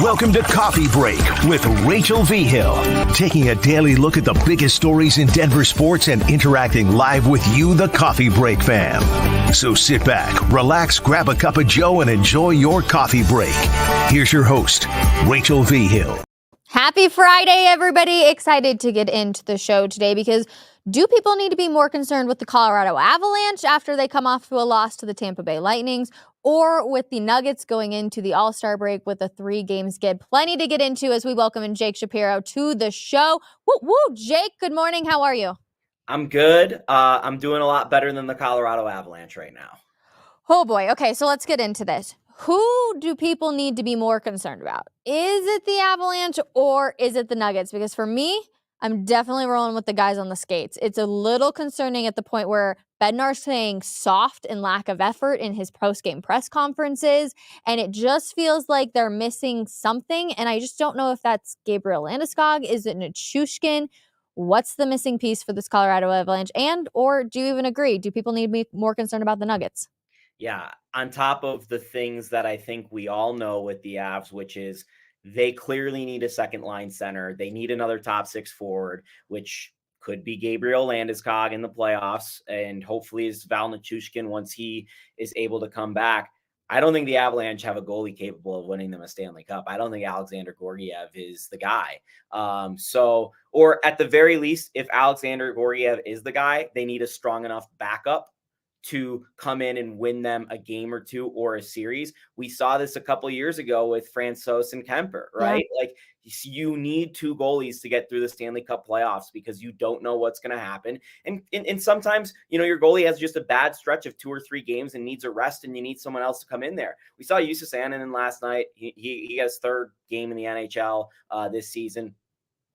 Welcome to Coffee Break with Rachel V. Hill, taking a daily look at the biggest stories in Denver sports and interacting live with you, the Coffee Break fam. So sit back, relax, grab a cup of joe, and enjoy your coffee break. Here's your host, Rachel V. Hill. Happy Friday, everybody. Excited to get into the show today because do people need to be more concerned with the Colorado Avalanche after they come off to a loss to the Tampa Bay Lightnings, or with the Nuggets going into the All-Star break with a 3-game skid? Plenty to get into as we welcome in Jake Shapiro to the show. Woo, woo. Jake, good morning. How are you? I'm good. I'm doing a lot better than the Colorado Avalanche right now. Oh boy. Okay, so let's get into this. Who do people need to be more concerned about? Is it the Avalanche or is it the Nuggets? Because for me, I'm definitely rolling with the guys on the skates. It's a little concerning at the point where Bednar's saying soft and lack of effort in his post-game press conferences, and it just feels like they're missing something, and I just don't know if that's Gabriel Landeskog. Is it Nichushkin? What's the missing piece for this Colorado Avalanche? And, or do you even agree? Do people need to be more concerned about the Nuggets? Yeah, on top of the things that I think we all know with the Avs, which is they clearly need a second line center. They need another top six forward, which could be Gabriel Landeskog in the playoffs, and hopefully is Val Nichushkin once he is able to come back. I don't think the Avalanche have a goalie capable of winning them a Stanley Cup. I don't think Alexander Georgiev is the guy. Or at the very least, if Alexander Georgiev is the guy, they need a strong enough backup to come in and win them a game or two or a series. We saw this a couple of years ago with Francouz and Kemper, right? Yeah. Like, you need two goalies to get through the Stanley Cup playoffs because you don't know what's going to happen. And sometimes, your goalie has just a bad stretch of 2 or 3 games and needs a rest, and you need someone else to come in there. We saw Jussi Sandinen last night. He got his 3rd game in the NHL this season.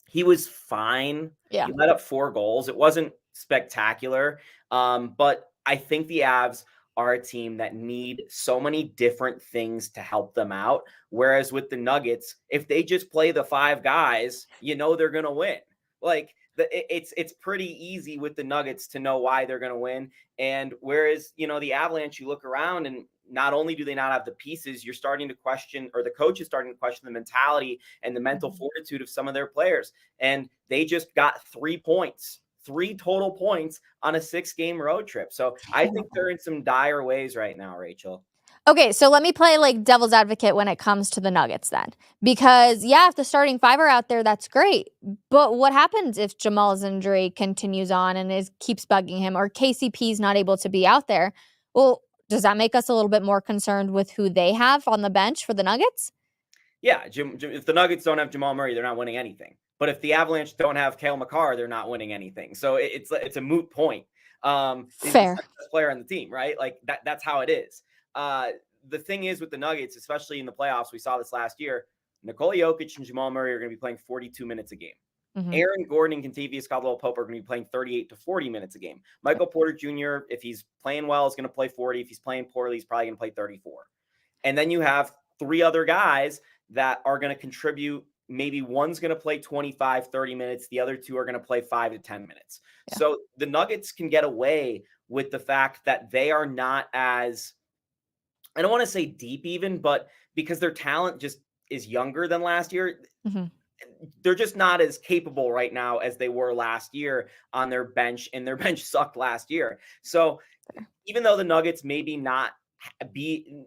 He was fine. Yeah. He let up 4 goals. It wasn't spectacular, but I think the Avs are a team that need so many different things to help them out. Whereas with the Nuggets, if they just play the 5 guys, they're going to win. Like, it's pretty easy with the Nuggets to know why they're going to win. And whereas, the Avalanche, you look around and not only do they not have the pieces, you're starting to question, or the coach is starting to question the mentality and the mental fortitude of some of their players. And they just got 3 points. 3 total points on a 6-game road trip. So I think they're in some dire ways right now, Rachel. Okay, so let me play like devil's advocate when it comes to the Nuggets then. Because, yeah, if the starting 5 are out there, that's great. But what happens if Jamal's injury continues on and keeps bugging him, or KCP's not able to be out there? Well, does that make us a little bit more concerned with who they have on the bench for the Nuggets? Yeah, if the Nuggets don't have Jamal Murray, they're not winning anything. But if the Avalanche don't have Cale Makar, they're not winning anything. So it's a moot point. Fair. He's the best player on the team, right? Like that's how it is. The thing is with the Nuggets, especially in the playoffs, we saw this last year, Nikola Jokic and Jamal Murray are going to be playing 42 minutes a game. Mm-hmm. Aaron Gordon and Kentavious Caldwell-Pope are going to be playing 38 to 40 minutes a game. Michael Porter Jr., if he's playing well, is going to play 40. If he's playing poorly, he's probably going to play 34. And then you have 3 other guys that are going to contribute. Maybe one's going to play 25, 30 minutes. The other 2 are going to play 5 to 10 minutes. Yeah. So the Nuggets can get away with the fact that they are not as, I don't want to say deep even, but because their talent just is younger than last year, they're just not as capable right now as they were last year on their bench, and their bench sucked last year. So even though the Nuggets maybe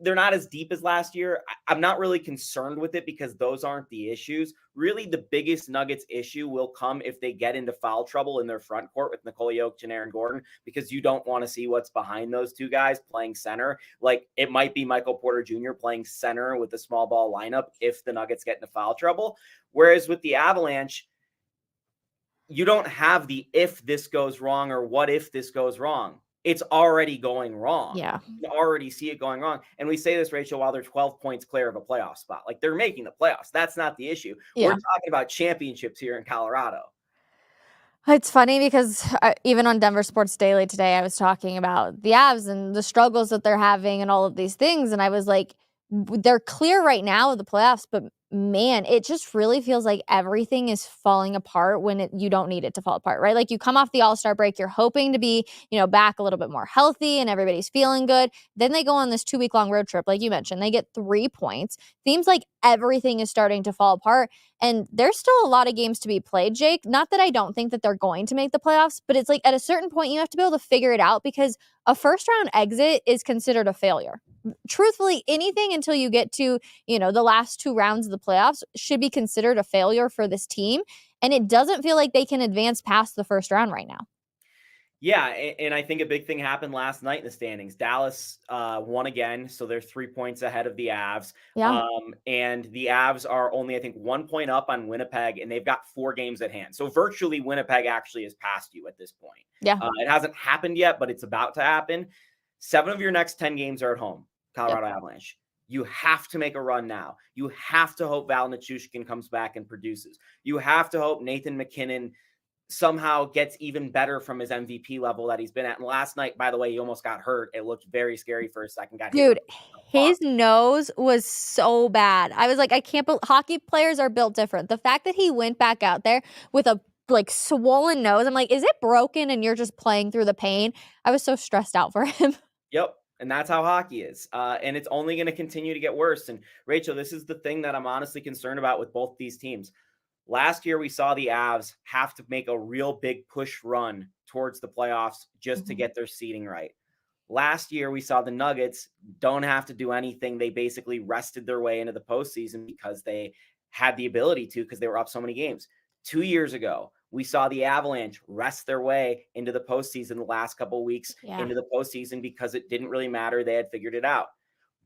they're not as deep as last year, I'm not really concerned with it because those aren't the issues. Really, the biggest Nuggets issue will come if they get into foul trouble in their front court with Nikola Jokic and Aaron Gordon, because you don't want to see what's behind those 2 guys playing center. Like, it might be Michael Porter Jr. playing center with a small ball lineup if the Nuggets get into foul trouble. Whereas with the Avalanche, you don't have the if this goes wrong or what if this goes wrong. It's already going wrong. Yeah. You already see it going wrong. And we say this, Rachel, while they're 12 points clear of a playoff spot. Like, they're making the playoffs. That's not the issue. Yeah. We're talking about championships here in Colorado. It's funny because even on Denver Sports Daily today, I was talking about the Avs and the struggles that they're having and all of these things. And I was like, they're clear right now of the playoffs, but man, it just really feels like everything is falling apart when you don't need it to fall apart, right? Like you come off the All-Star break, you're hoping to be, back a little bit more healthy and everybody's feeling good. Then they go on this 2-week-long road trip, like you mentioned, they get 3 points. Seems like everything is starting to fall apart. And there's still a lot of games to be played, Jake. Not that I don't think that they're going to make the playoffs, but it's like at a certain point, you have to be able to figure it out because a first round exit is considered a failure. Truthfully, anything until you get to the last 2 rounds of the playoffs should be considered a failure for this team. And it doesn't feel like they can advance past the first round right now. Yeah, and I think a big thing happened last night in the standings. Dallas won again, so they're 3 points ahead of the Avs. Yeah. And the Avs are only, I think, 1 point up on Winnipeg, and they've got 4 games at hand. So virtually Winnipeg actually has passed you at this point. Yeah. It hasn't happened yet, but it's about to happen. 7 of your next 10 games are at home, Colorado Avalanche. You have to make a run now. You have to hope Val Nichushkin comes back and produces. You have to hope Nathan MacKinnon somehow gets even better from his MVP level that he's been at. And last night, by the way, he almost got hurt. It looked very scary for a second. Dude, his nose was so bad. I was like, I can't believe hockey players are built different. The fact that he went back out there with a swollen nose, I'm like, is it broken and you're just playing through the pain? I was so stressed out for him. Yep. And that's how hockey is. And it's only going to continue to get worse. And Rachel, this is the thing that I'm honestly concerned about with both these teams. Last year, we saw the Avs have to make a real big push run towards the playoffs just to get their seeding right. Last year, we saw the Nuggets don't have to do anything. They basically rested their way into the postseason because they had the ability to, because they were up so many games. 2 years ago, we saw the Avalanche rest their way into the postseason the last couple of weeks into the postseason because it didn't really matter. They had figured it out.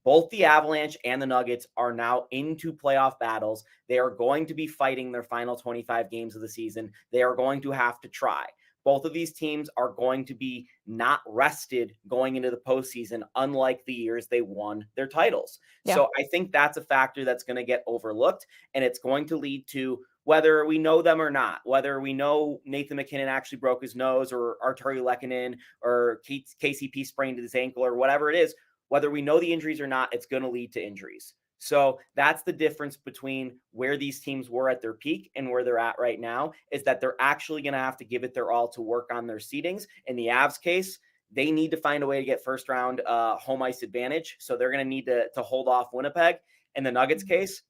Both the Avalanche and the Nuggets are now into playoff battles. They are going to be fighting their final 25 games of the season. They are going to have to try. Both of these teams are going to be not rested going into the postseason, unlike the years they won their titles. Yeah. So I think that's a factor that's going to get overlooked, and it's going to lead to, whether we know them or not, whether we know Nathan MacKinnon actually broke his nose or Arturi Lehkonen or KCP sprained his ankle or whatever it is, whether we know the injuries or not, it's going to lead to injuries. So that's the difference between where these teams were at their peak and where they're at right now, is that they're actually going to have to give it their all to work on their seedings. In the Avs case, they need to find a way to get first round home ice advantage. So they're going to need to hold off Winnipeg. In the Nuggets case,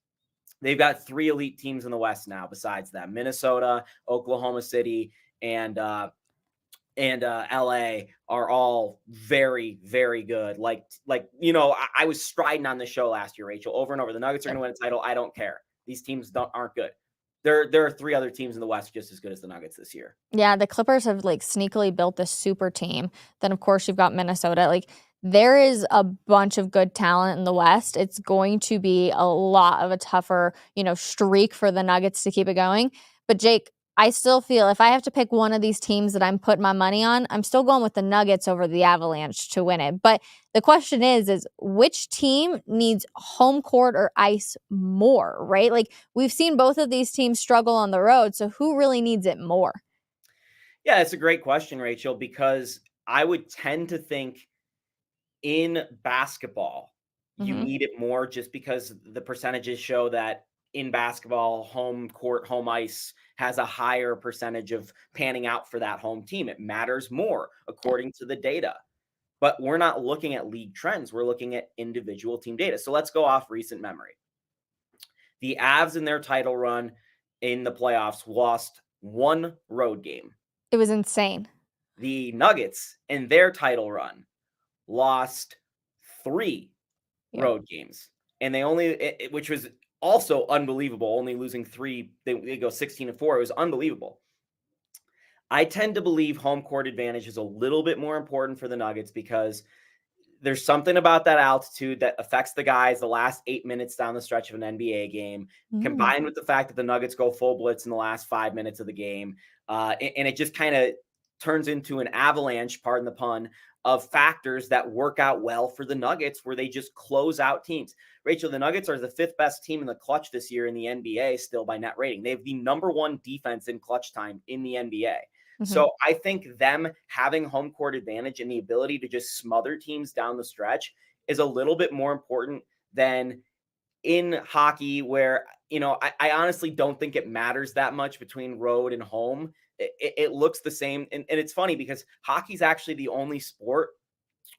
they've got 3 elite teams in the West now besides them: Minnesota, Oklahoma City, and LA are all very, very good. I was striding on the show last year, Rachel, over and over. The Nuggets are going to win a title. I don't care. These teams aren't good. There are 3 other teams in the West just as good as the Nuggets this year. Yeah, the Clippers have sneakily built this super team. Then of course you've got Minnesota. There is a bunch of good talent in the West. It's going to be a lot of a tougher, streak for the Nuggets to keep it going. But Jake, I still feel if I have to pick one of these teams that I'm putting my money on, I'm still going with the Nuggets over the Avalanche to win it. But the question is which team needs home court or ice more, right? We've seen both of these teams struggle on the road. So who really needs it more? Yeah, it's a great question, Rachel, because I would tend to think in basketball, you need it more just because the percentages show that in basketball, home court, home ice has a higher percentage of panning out for that home team. It matters more according to the data. But we're not looking at league trends. We're looking at individual team data. So let's go off recent memory. The Avs in their title run in the playoffs lost 1 road game. It was insane. The Nuggets in their title run lost 3 road games. And they only, which was also unbelievable, only losing 3. They go 16-4. It was unbelievable. I tend to believe home court advantage is a little bit more important for the Nuggets because there's something about that altitude that affects the guys the last 8 minutes down the stretch of an NBA game, combined with the fact that the Nuggets go full blitz in the last 5 minutes of the game. And it just kind of turns into an avalanche, pardon the pun, of factors that work out well for the Nuggets, where they just close out teams. Rachel, the Nuggets are the 5th best team in the clutch this year in the NBA, still by net rating. They have the number 1 defense in clutch time in the NBA. So I think them having home court advantage and the ability to just smother teams down the stretch is a little bit more important than in hockey where, I honestly don't think it matters that much between road and home. It looks the same. And it's funny because hockey's actually the only sport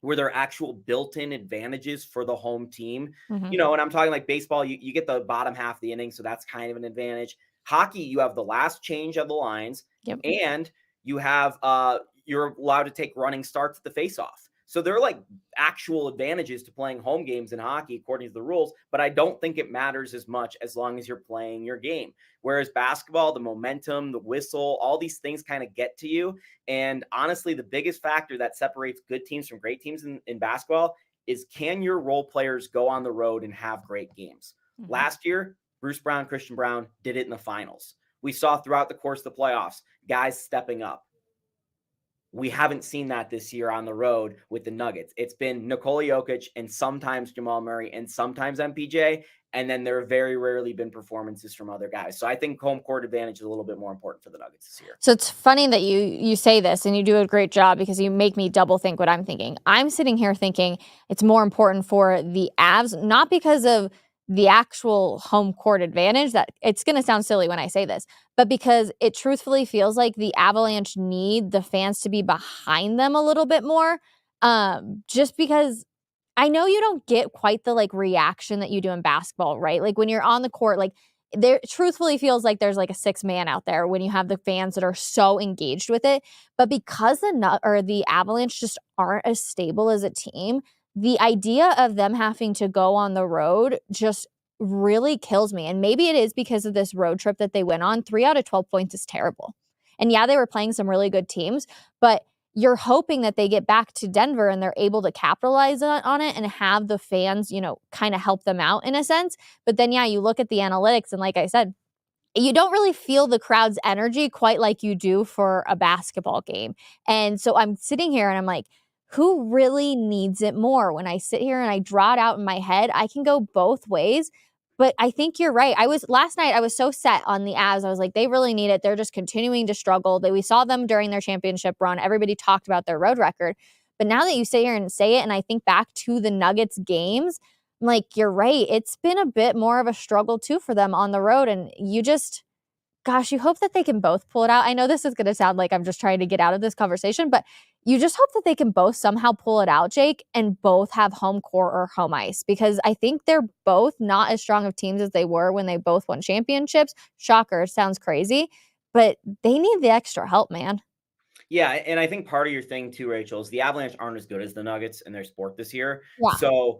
where there are actual built-in advantages for the home team. Mhm. And I'm talking like baseball, you get the bottom half of the inning, so that's kind of an advantage. Hockey, you have the last change of the lines, Yep. and you have you're allowed to take running starts at the face-off. So there are like actual advantages to playing home games in hockey according to the rules, but I don't think it matters as much as long as you're playing your game. Whereas basketball, the momentum, the whistle, all these things kind of get to you. And honestly, the biggest factor that separates good teams from great teams in basketball is, can your role players go on the road and have great games? Mhm. Last year, Bruce Brown, Christian Brown did it in the finals. We saw throughout the course of the playoffs, guys stepping up. We haven't seen that this year on the road with the Nuggets. It's been Nikola Jokic and sometimes Jamal Murray and sometimes MPJ. And then there have very rarely been performances from other guys. So I think home court advantage is a little bit more important for the Nuggets this year. So it's funny that you say this, and you do a great job because you make me double think what I'm thinking. I'm sitting here thinking it's more important for the Avs, not because of the actual home court advantage, that it's going to sound silly when I say this, but because it truthfully feels like the Avalanche need the fans to be behind them a little bit more. Just because I know you don't get quite the like reaction that you do in basketball, right? Like when you're on the court, like there truthfully feels like there's like a six man out there when you have the fans that are so engaged with it. But because the Avalanche just aren't as stable as a team, the idea of them having to go on the road just really kills me. And maybe it is because of this road trip that they went on. 3 out of 12 points is terrible. And yeah, they were playing some really good teams, but you're hoping that they get back to Denver and they're able to capitalize on it and have the fans, kind of help them out in a sense. But then, yeah, you look at the analytics, and like I said, you don't really feel the crowd's energy quite like you do for a basketball game. And so I'm sitting here and I'm like, who really needs it more? When I sit here and I draw it out in my head, I can go both ways. But I think you're right. Last night I was so set on the Avs. I was like, they really need it. They're just continuing to struggle. We saw them during their championship run. Everybody talked about their road record. But now that you sit here and say it, and I think back to the Nuggets games, I'm like, you're right. It's been a bit more of a struggle too for them on the road. And you hope that they can both pull it out. I know this is going to sound like I'm just trying to get out of this conversation, but you just hope that they can both somehow pull it out, Jake, and both have home court or home ice, because I think they're both not as strong of teams as they were when they both won championships. Shocker, sounds crazy, but they need the extra help, man. Yeah, and I think part of your thing too, Rachel, is the Avalanche aren't as good as the Nuggets in their sport this year. Yeah. So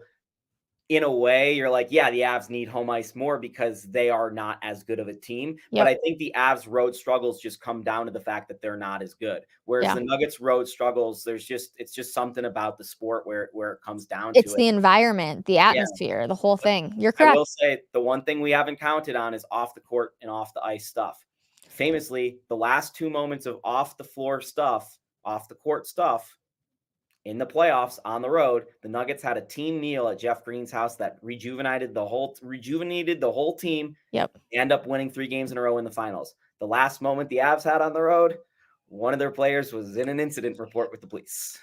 in a way, you're like, yeah, the Avs need home ice more because they are not as good of a team. Yep. But I think the Avs road struggles just come down to the fact that they're not as good. Whereas Yeah. the Nuggets road struggles, it's just something about the sport where it comes down It's to the it. environment, the atmosphere, the whole thing. You're I correct. will say the one thing we haven't counted on is off the court and off the ice stuff. Famously, the last 2 moments of off the floor stuff, off the court stuff, in the playoffs on the road, the Nuggets had a team meal at Jeff Green's house that rejuvenated the whole team. Yep. End up winning 3 games in a row in the finals. The last moment the Avs had on the road, one of their players was in an incident report with the police.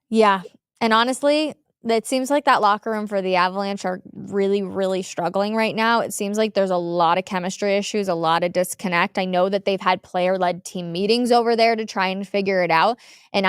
Yeah. And honestly, it seems like that locker room for the Avalanche are really, really struggling right now. It seems like there's a lot of chemistry issues, a lot of disconnect. I know that they've had player-led team meetings over there to try and figure it out. And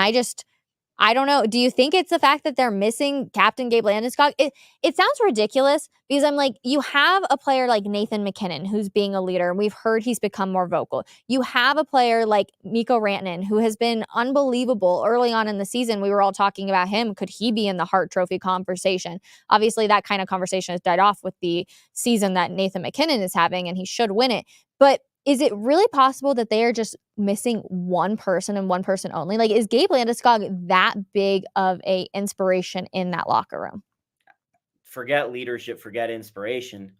I don't know. Do you think it's the fact that they're missing Captain Gabe Landeskog? It sounds ridiculous because I'm like, you have a player like Nathan MacKinnon who's being a leader, and we've heard he's become more vocal. You have a player like Mikko Rantanen who has been unbelievable early on in the season. We were all talking about him. Could he be in the Hart Trophy conversation? Obviously, that kind of conversation has died off with the season that Nathan MacKinnon is having, and he should win it. But is it really possible that they are just missing one person and one person only? Like, is Gabe Landeskog that big of a inspiration in that locker room? Forget leadership, forget inspiration.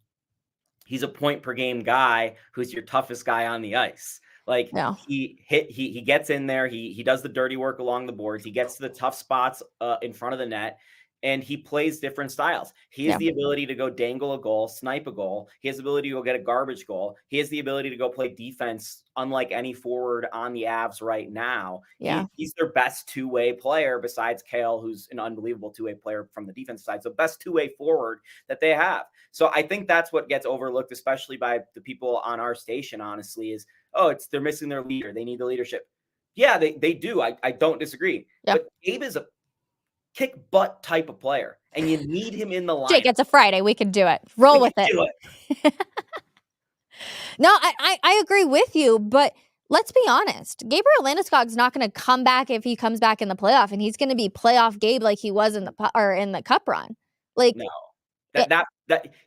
He's a point per game guy who's your toughest guy on the ice. Like No. he gets in there, he does the dirty work along the boards, he gets to the tough spots in front of the net. and he plays different styles. He has the ability to go dangle a goal, snipe a goal. He has the ability to go get a garbage goal. He has the ability to go play defense unlike any forward on the Avs right now. Yeah. He's their best two-way player besides Kale, who's an unbelievable two-way player from the defense side. So best two-way forward that they have. So I think that's what gets overlooked, especially by the people on our station, honestly, is, they're missing their leader. They need the leadership. Yeah, they do. I don't disagree. Yep. But Gabe is a kick butt type of player, and you need him in the lineup. Jake, it's a Friday. We can do it. Roll with it. Do it. No, I agree with you, but let's be honest. Gabriel Landeskog's not going to come back if he comes back in the playoff, and he's going to be playoff Gabe like he was in the cup run. Like, no,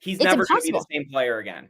he's never going to be the same player again.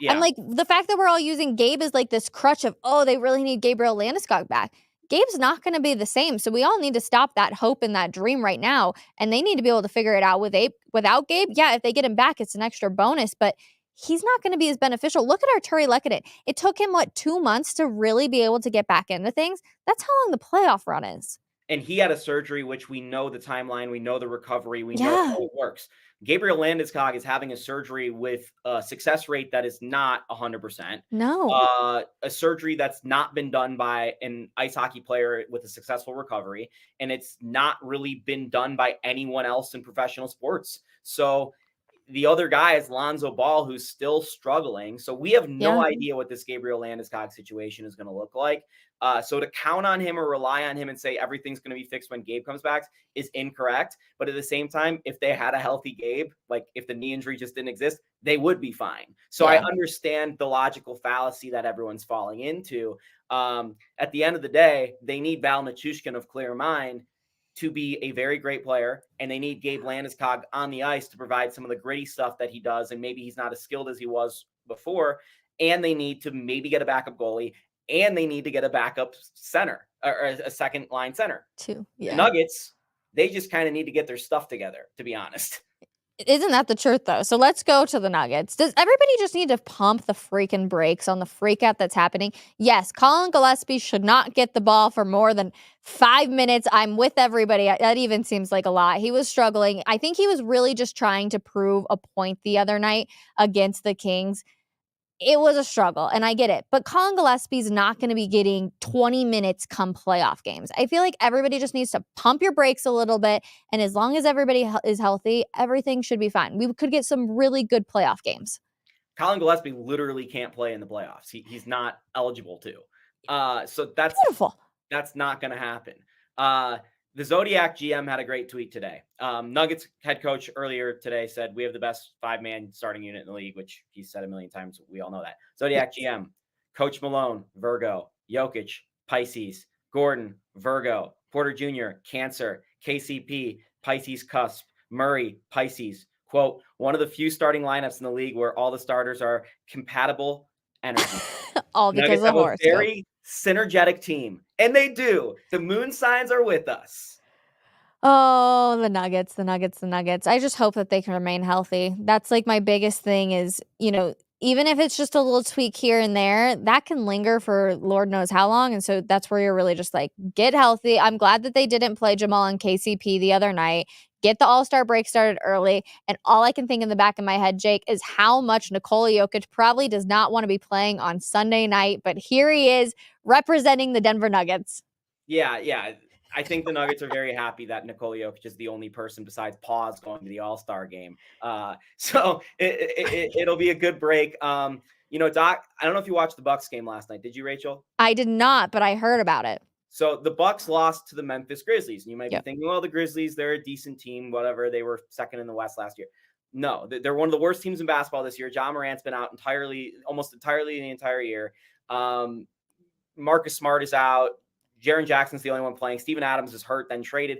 And like the fact that we're all using Gabe as like this crutch of, they really need Gabriel Landeskog back. Gabe's not going to be the same. So we all need to stop that hope and that dream right now. And they need to be able to figure it out without Gabe. Yeah, if they get him back, it's an extra bonus, but he's not going to be as beneficial. Look at Arturi Lehkonen. It took him, 2 months to really be able to get back into things? That's how long the playoff run is. And he had a surgery, which we know the timeline, we know the recovery, we know how it works. Gabriel Landeskog is having a surgery with a success rate that is not 100%. No. A surgery that's not been done by an ice hockey player with a successful recovery, and it's not really been done by anyone else in professional sports. So the other guy is Lonzo Ball, who's still struggling. So we have no idea what this Gabriel Landeskog situation is going to look like. So to count on him or rely on him and say everything's going to be fixed when Gabe comes back is incorrect. But at the same time, if they had a healthy Gabe, like if the knee injury just didn't exist, they would be fine. So I understand the logical fallacy that everyone's falling into. At the end of the day, they need Val Nichushkin of clear mind to be a very great player, and they need Gabe Landeskog on the ice to provide some of the gritty stuff that he does, and maybe he's not as skilled as he was before, and they need to maybe get a backup goalie, and they need to get a backup center, or a second line center. Too. The Nuggets, they just kind of need to get their stuff together, to be honest. Isn't that the truth, though? So let's go to the Nuggets. Does everybody just need to pump the freaking brakes on the freak out that's happening? Yes, Colin Gillespie should not get the ball for more than 5 minutes. I'm with everybody. That even seems like a lot. He was struggling. I think he was really just trying to prove a point the other night against the Kings. It was a struggle, and I get it. But Colin Gillespie's not going to be getting 20 minutes come playoff games. I feel like everybody just needs to pump your brakes a little bit, and as long as everybody is healthy, everything should be fine. We could get some really good playoff games. Colin Gillespie literally can't play in the playoffs. He's not eligible to. So that's beautiful. That's not going to happen. The Zodiac GM had a great tweet today. Nuggets head coach earlier today said, we have the best 5-man starting unit in the league, which he said a million times. We all know that. Zodiac GM, Coach Malone, Virgo, Jokic, Pisces, Gordon, Virgo, Porter Jr., Cancer, KCP, Pisces cusp, Murray, Pisces. Quote, one of the few starting lineups in the league where all the starters are compatible energy. All because of the horse. Very synergetic team, and they do. The moon signs are with us. Oh, the Nuggets. I just hope that they can remain healthy. That's like my biggest thing is, even if it's just a little tweak here and there, that can linger for Lord knows how long. And so that's where you're really just like, get healthy. I'm glad that they didn't play Jamal and KCP the other night. Get the All-Star break started early. And all I can think in the back of my head, Jake, is how much Nikola Jokic probably does not want to be playing on Sunday night. But here he is representing the Denver Nuggets. Yeah. I think the Nuggets are very happy that Nikola Jokic is the only person besides Paz going to the All-Star game. So it'll be a good break. Doc, I don't know if you watched the Bucks game last night. Did you, Rachel? I did not, but I heard about it. So the Bucks lost to the Memphis Grizzlies. And you might be thinking, well, the Grizzlies, they're a decent team, whatever. They were second in the West last year. No, they're one of the worst teams in basketball this year. John Morant's been out almost entirely the entire year. Marcus Smart is out. Jaren Jackson's the only one playing. Steven Adams is hurt, then traded.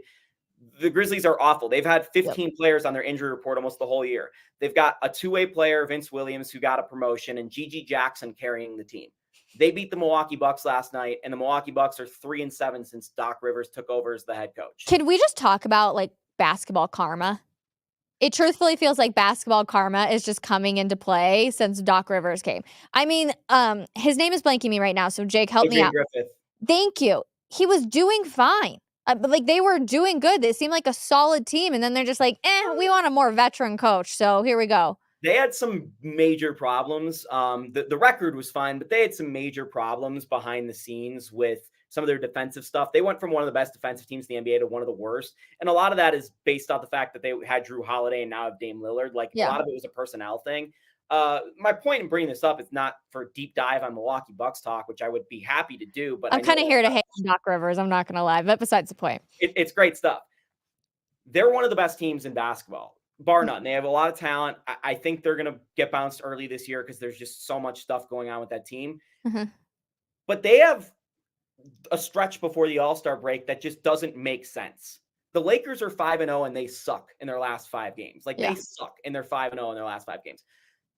The Grizzlies are awful. They've had 15 players on their injury report almost the whole year. They've got a two-way player, Vince Williams, who got a promotion, and Gigi Jackson carrying the team. They beat the Milwaukee Bucks last night, and the Milwaukee Bucks are 3-7 since Doc Rivers took over as the head coach. Can we just talk about basketball karma? It truthfully feels like basketball karma is just coming into play since Doc Rivers came. I mean, his name is blanking me right now, so Jake, help me out. Griffith. Thank you. He was doing fine. But like they were doing good. They seemed like a solid team, and then they're just like, we want a more veteran coach. So here we go. They had some major problems. The record was fine, but they had some major problems behind the scenes with some of their defensive stuff. They went from one of the best defensive teams in the NBA to one of the worst. And a lot of that is based off the fact that they had Drew Holiday and now have Dame Lillard. Like a lot of it was a personnel thing. My point in bringing this up is not for a deep dive on Milwaukee Bucks talk, which I would be happy to do. But I'm kind of here to hate Doc Rivers. I'm not going to lie, but besides the point. It's great stuff. They're one of the best teams in basketball, bar none. They have a lot of talent. I think they're going to get bounced early this year because there's just so much stuff going on with that team. But they have a stretch before the All-Star break that just doesn't make sense. The Lakers are 5-0 and they suck in their last 5 games. They suck and they're 5-0 in their last 5 games.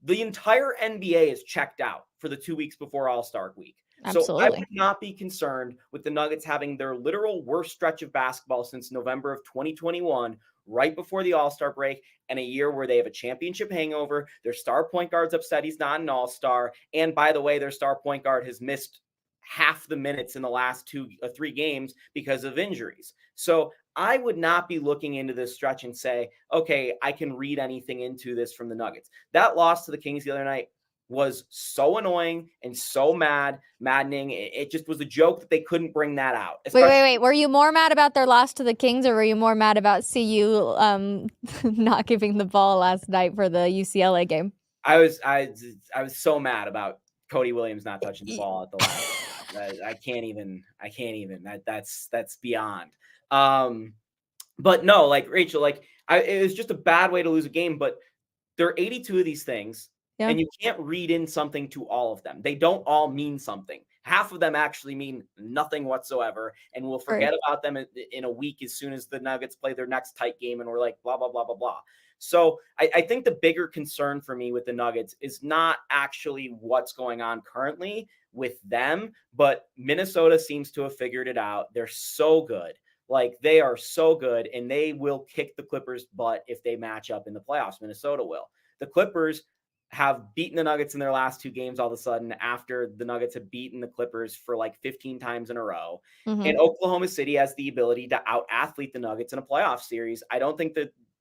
The entire NBA is checked out for the 2 weeks before All-Star week. Absolutely. So I would not be concerned with the Nuggets having their literal worst stretch of basketball since November of 2021, right before the All-Star break, and a year where they have a championship hangover. Their star point guard's upset he's not an All-Star. And by the way, their star point guard has missed half the minutes in the last 3 games because of injuries. So I would not be looking into this stretch and say, okay, I can read anything into this from the Nuggets. That loss to the Kings the other night was so annoying and so maddening. It just was a joke that they couldn't bring that out. Wait. Were you more mad about their loss to the Kings, or were you more mad about CU not giving the ball last night for the UCLA game? I was so mad about Cody Williams not touching the ball at the last. I can't even. That's beyond. But no, like Rachel, it was just a bad way to lose a game. But there are 82 of these things. Yeah. And you can't read in something to all of them. They don't all mean something. Half of them actually mean nothing whatsoever. And we'll forget about them in a week as soon as the Nuggets play their next tight game. And we're like, blah, blah, blah, blah, blah. So I think the bigger concern for me with the Nuggets is not actually what's going on currently with them, but Minnesota seems to have figured it out. They're so good. They are so good, and they will kick the Clippers' butt if they match up in the playoffs. Minnesota will. The Clippers have beaten the Nuggets in their last 2 games all of a sudden after the Nuggets have beaten the Clippers for 15 times in a row. And Oklahoma City has the ability to out-athlete the Nuggets in a playoff series.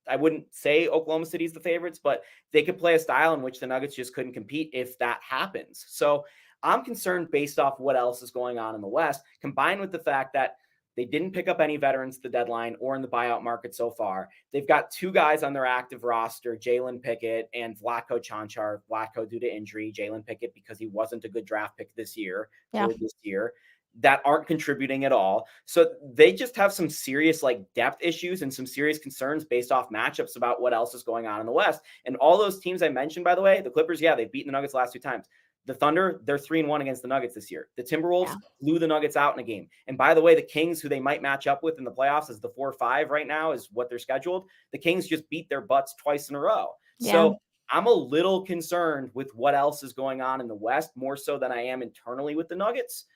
I wouldn't say Oklahoma City is the favorites, but they could play a style in which the Nuggets just couldn't compete if that happens. So I'm concerned based off what else is going on in the West, combined with the fact that they didn't pick up any veterans at the deadline or in the buyout market so far. They've got 2 guys on their active roster, Jalen Pickett and Vlatko Čančar. Vlatko due to injury, Jalen Pickett because he wasn't a good draft pick this year, that aren't contributing at all. So they just have some serious depth issues and some serious concerns based off matchups about what else is going on in the West. And all those teams I mentioned, by the way, the Clippers, they've beaten the Nuggets the last 2 times. The Thunder, they're 3-1 against the Nuggets this year. The Timberwolves blew the Nuggets out in a game. And by the way, the Kings, who they might match up with in the playoffs as the 4-5 right now is what they're scheduled. The Kings just beat their butts twice in a row. Yeah. So I'm a little concerned with what else is going on in the West, more so than I am internally with the Nuggets.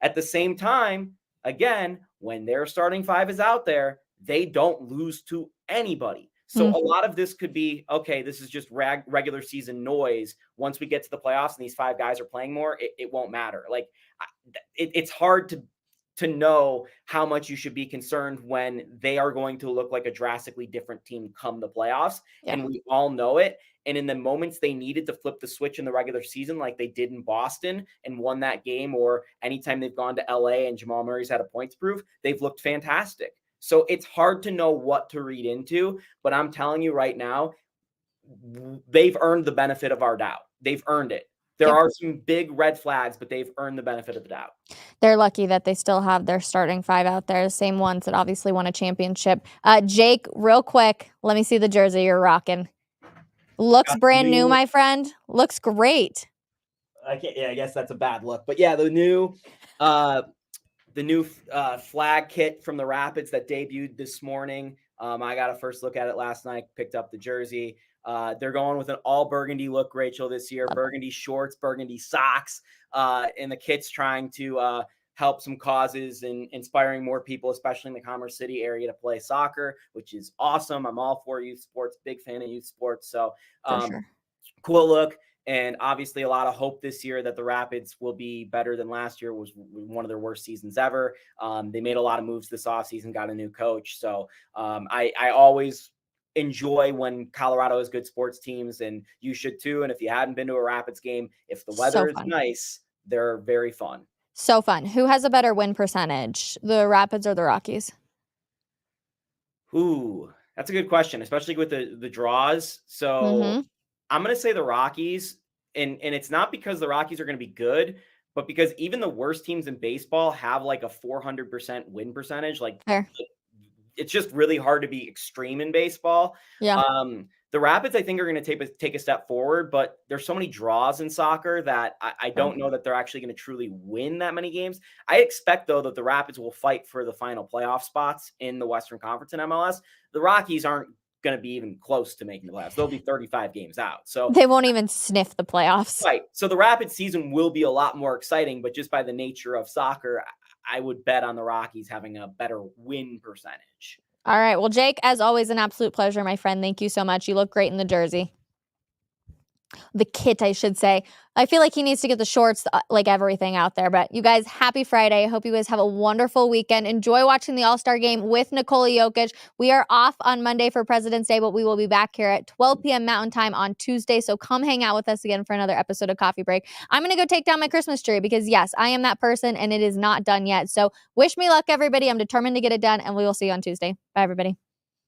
At the same time, again, when their starting 5 is out there, they don't lose to anybody. So a lot of this could be, okay, this is just regular season noise. Once we get to the playoffs and these 5 guys are playing more, it won't matter. It's hard to know how much you should be concerned when they are going to look like a drastically different team come the playoffs. Yeah. And we all know it. And in the moments they needed to flip the switch in the regular season, like they did in Boston and won that game, or anytime they've gone to LA and Jamal Murray's had a points proof, they've looked fantastic. So it's hard to know what to read into, but I'm telling you right now, they've earned the benefit of our doubt. They've earned it. There are some big red flags, but they've earned the benefit of the doubt. They're lucky that they still have their starting 5 out there, the same ones that obviously won a championship. Jake, real quick, let me see the jersey you're rocking. Looks brand new, my friend. Looks great. I guess that's a bad look. But yeah, the new flag kit from the Rapids that debuted this morning. I got a first look at it last night, picked up the jersey. They're going with an all burgundy look, Rachel, this year. Burgundy shorts, burgundy socks, and the kit's trying to help some causes and inspiring more people, especially in the Commerce City area, to play soccer, which is awesome. I'm all for youth sports, big fan of youth sports. So cool look. And obviously a lot of hope this year that the Rapids will be better than last year. It was one of their worst seasons ever. They made a lot of moves this offseason, got a new coach. So I always enjoy when Colorado has good sports teams, and you should too. And if you hadn't been to a Rapids game, if the So weather is fun. nice, they're very fun. So fun. Who has a better win percentage, the Rapids or the Rockies? Ooh, that's a good question, especially with the draws. So I'm going to say the Rockies, and it's not because the Rockies are going to be good, but because even the worst teams in baseball have like a 400% win percentage. Like Fair. it's just really hard to be extreme in baseball. Yeah. The Rapids, I think, are going to take a step forward, but there's so many draws in soccer that I don't know that they're actually going to truly win that many games. I expect, though, that the Rapids will fight for the final playoff spots in the Western Conference in MLS. The Rockies aren't going to be even close to making the playoffs. They'll be 35 games out. So they won't even sniff the playoffs. Right. So the Rapids season will be a lot more exciting, but just by the nature of soccer, I would bet on the Rockies having a better win percentage. All right. Well, Jake, as always, an absolute pleasure, my friend. Thank you so much. You look great in the jersey. The kit, I should say. I feel like he needs to get the shorts, like everything out there. But you guys, happy Friday. I hope you guys have a wonderful weekend. Enjoy watching the All-Star game with Nikola Jokic. We are off on Monday for President's Day, but we will be back here at 12 p.m. Mountain Time on Tuesday. So come hang out with us again for another episode of Coffee Break. I'm going to go take down my Christmas tree because, yes, I am that person and it is not done yet. So wish me luck, everybody. I'm determined to get it done, and we will see you on Tuesday. Bye, everybody.